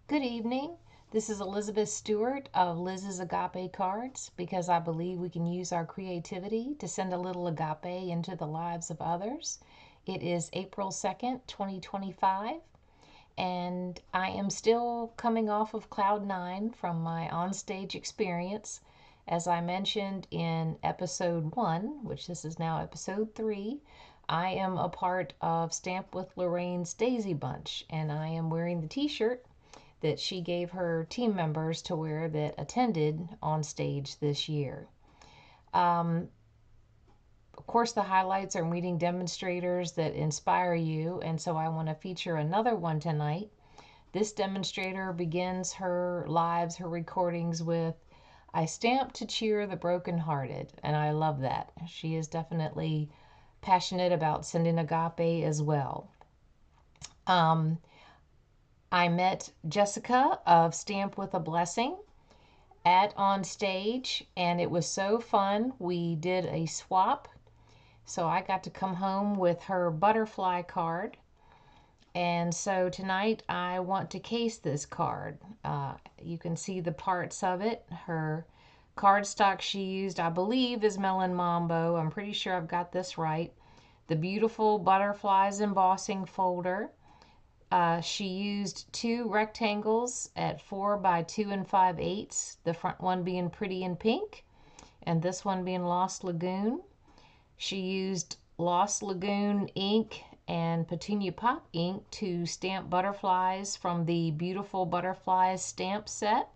Good evening. This is Elizabeth Stewart of Liz's Agape Cards because I believe we can use our creativity to send a little agape into the lives of others. It is April 2nd, 2025, and I am still coming off of Cloud 9 from my onstage experience. As I mentioned in episode 1, which this is now episode 3, I am a part of Stamp with Lorraine's Daisy Bunch, and I am wearing the t-shirt that she gave her team members to wear that attended on stage this year. Of course, the highlights are meeting demonstrators that inspire you, and so I want to feature another one tonight. This demonstrator begins her lives, her recordings with, "I stamp to cheer the brokenhearted," and I love that. She is definitely passionate about sending agape as well. I met Jessica of Stamp with a Blessing at on stage, and it was so fun. We did a swap, so I got to come home with her butterfly card. And so tonight I want to case this card. You can see the parts of it. Her cardstock she used, I believe, is Melon Mambo. I'm pretty sure I've got this right. The beautiful butterflies embossing folder. She used two rectangles at 4 by 2 5/8, the front one being Pretty in Pink and this one being Lost Lagoon. She used Lost Lagoon ink and Petunia Pop ink to stamp butterflies from the Beautiful Butterflies stamp set.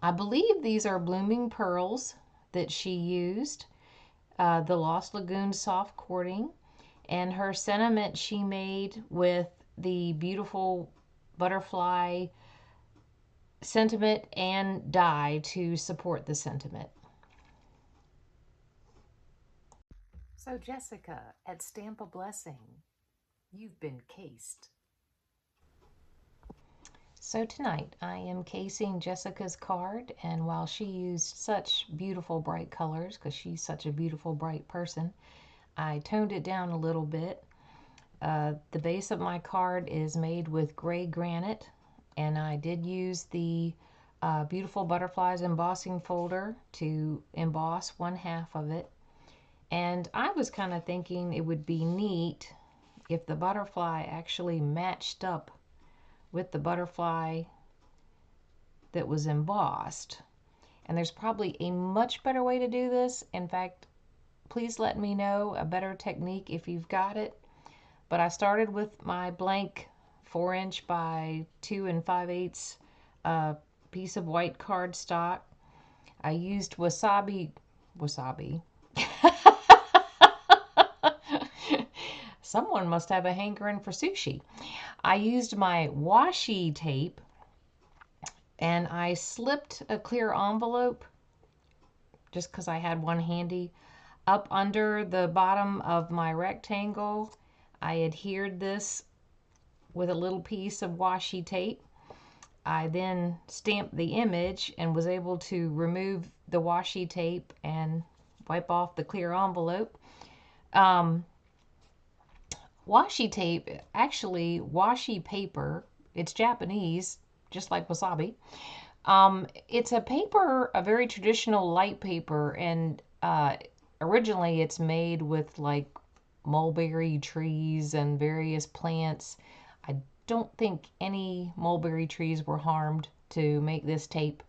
I believe these are Blooming Pearls that she used, the Lost Lagoon soft cording, and her sentiment she made with the Beautiful Butterfly sentiment and die to support the sentiment. So Jessica, at Stamp a Blessing, you've been cased. So tonight I am casing Jessica's card, and while she used such beautiful bright colors, because she's such a beautiful bright person, I toned it down a little bit. The base of my card is made with gray granite, and I did use the Beautiful Butterflies embossing folder to emboss one half of it. And I was kind of thinking it would be neat if the butterfly actually matched up with the butterfly that was embossed. And there's probably a much better way to do this. In fact, please let me know a better technique if you've got it. But I started with my blank 4" by 2 5/8 piece of white cardstock. I used wasabi. Someone must have a hankering for sushi. I used my washi tape and I slipped a clear envelope, just because I had one handy, up under the bottom of my rectangle. I adhered this with a little piece of washi tape. I then stamped the image and was able to remove the washi tape and wipe off the clear envelope. Washi tape, actually washi paper, it's Japanese, just like wasabi. It's a paper, a very traditional light paper, and originally it's made with like mulberry trees and various plants. I don't think any mulberry trees were harmed to make this tape,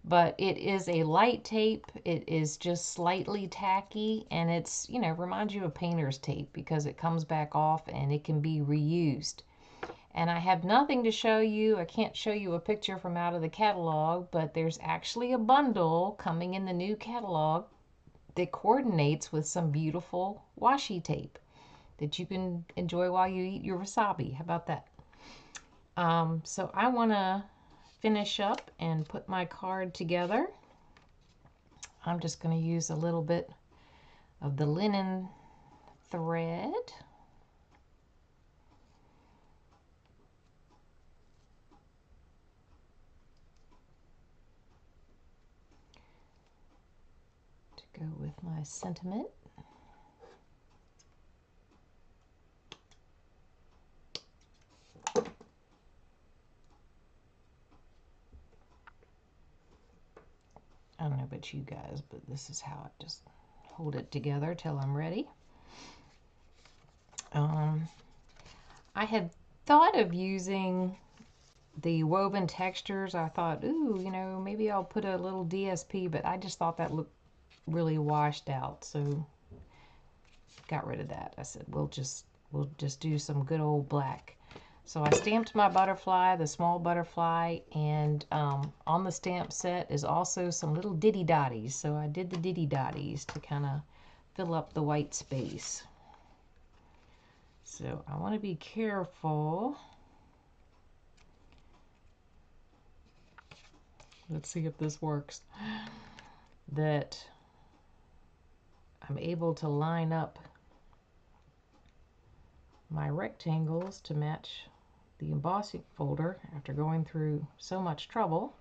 but it is a light tape. It is just slightly tacky, and it's, reminds you of painter's tape because it comes back off and it can be reused. And I have nothing to show you. I can't show you a picture from out of the catalog, but there's actually a bundle coming in the new catalog that coordinates with some beautiful washi tape that you can enjoy while you eat your wasabi. How about that? So I want to finish up and put my card together. I'm just going to use a little bit of the linen thread. To go with my sentiment. it you guys, but this is how I just hold it together till I'm ready. I had thought of using the woven textures. I thought, ooh, you know, maybe I'll put a little DSP, but I just thought that looked really washed out, so got rid of that. I said we'll just do some good old black. So I stamped my butterfly, the small butterfly, and on the stamp set is also some little ditty dotties. So I did the ditty dotties to kind of fill up the white space. So I want to be careful. Let's see if this works. That I'm able to line up my rectangles to match the embossing folder after going through so much trouble.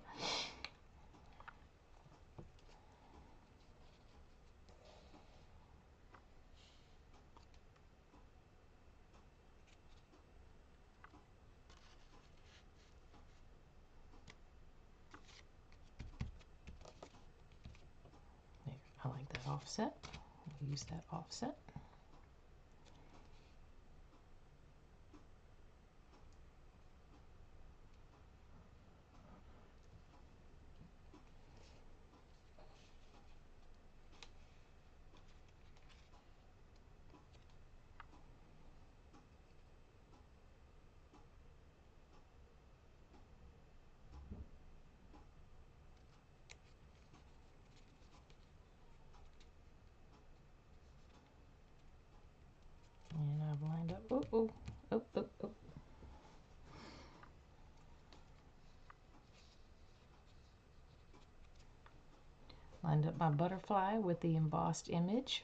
I like that offset. I'll use that offset. And I've lined up, lined up my butterfly with the embossed image.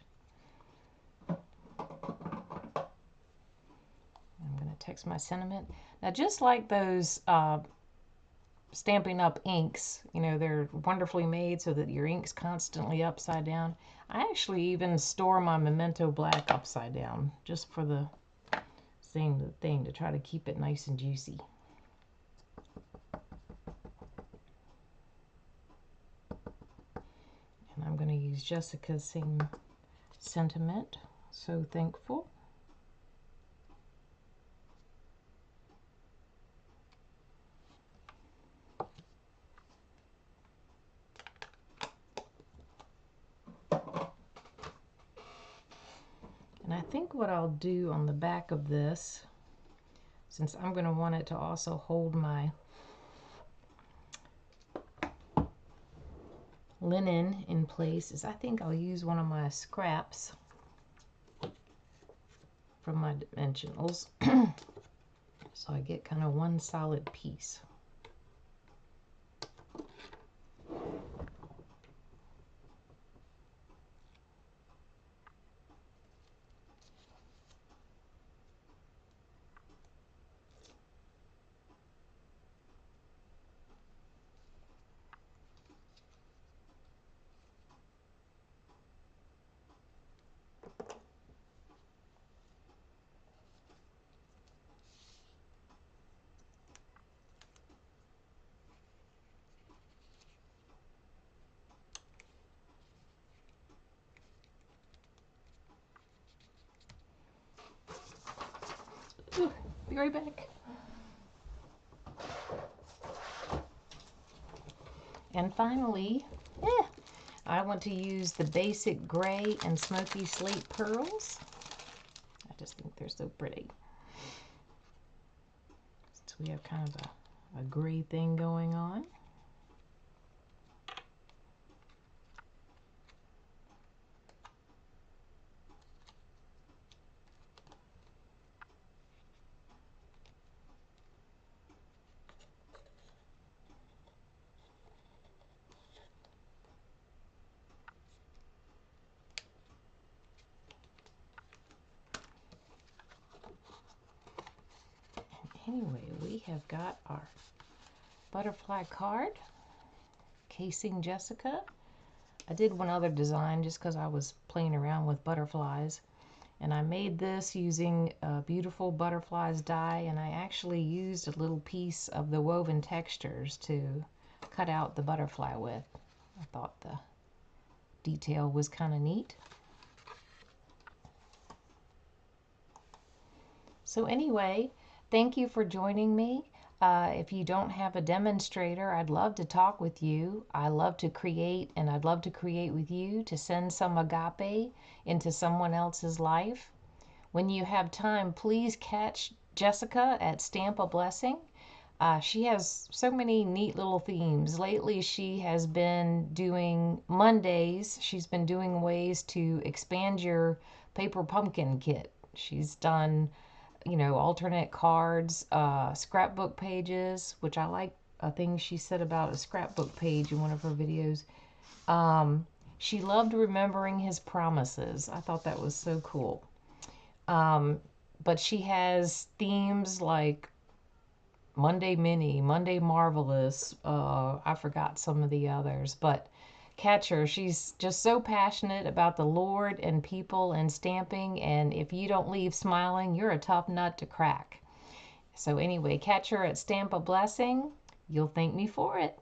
I'm going to text my sentiment. Now, just like those Stampin' Up inks, you know, they're wonderfully made so that your ink's constantly upside down. I actually even store my Memento Black upside down just for the same thing, to try to keep it nice and juicy. And I'm going to use Jessica's same sentiment, so thankful. And I think what I'll do on the back of this, since I'm going to want it to also hold my linen in place, is I think I'll use one of my scraps from my dimensionals so I get kind of one solid piece. Ooh, be right back. And finally, I want to use the basic gray and smoky slate pearls. I just think they're so pretty. So we have kind of a gray thing going on. Anyway, we have got our butterfly card, casing Jessica. I did one other design just because I was playing around with butterflies, and I made this using beautiful butterflies die, and I actually used a little piece of the woven textures to cut out the butterfly with. I thought the detail was kind of neat. So anyway, thank you for joining me. If you don't have a demonstrator, I'd love to talk with you. I love to create, and I'd love to create with you to send some agape into someone else's life. When you have time, please catch Jessica at Stamp a Blessing. She has so many neat little themes. Lately, she has been doing Mondays. She's been doing ways to expand your paper pumpkin kit. She's done, alternate cards, scrapbook pages, which I like a thing she said about a scrapbook page in one of her videos. She loved remembering his promises. I thought that was so cool. But she has themes like Monday Mini, Monday Marvelous. I forgot some of the others, but catch her. She's just so passionate about the Lord and people and stamping, and if you don't leave smiling, you're a tough nut to crack. So anyway, catch her at Stamp a Blessing. You'll thank me for it.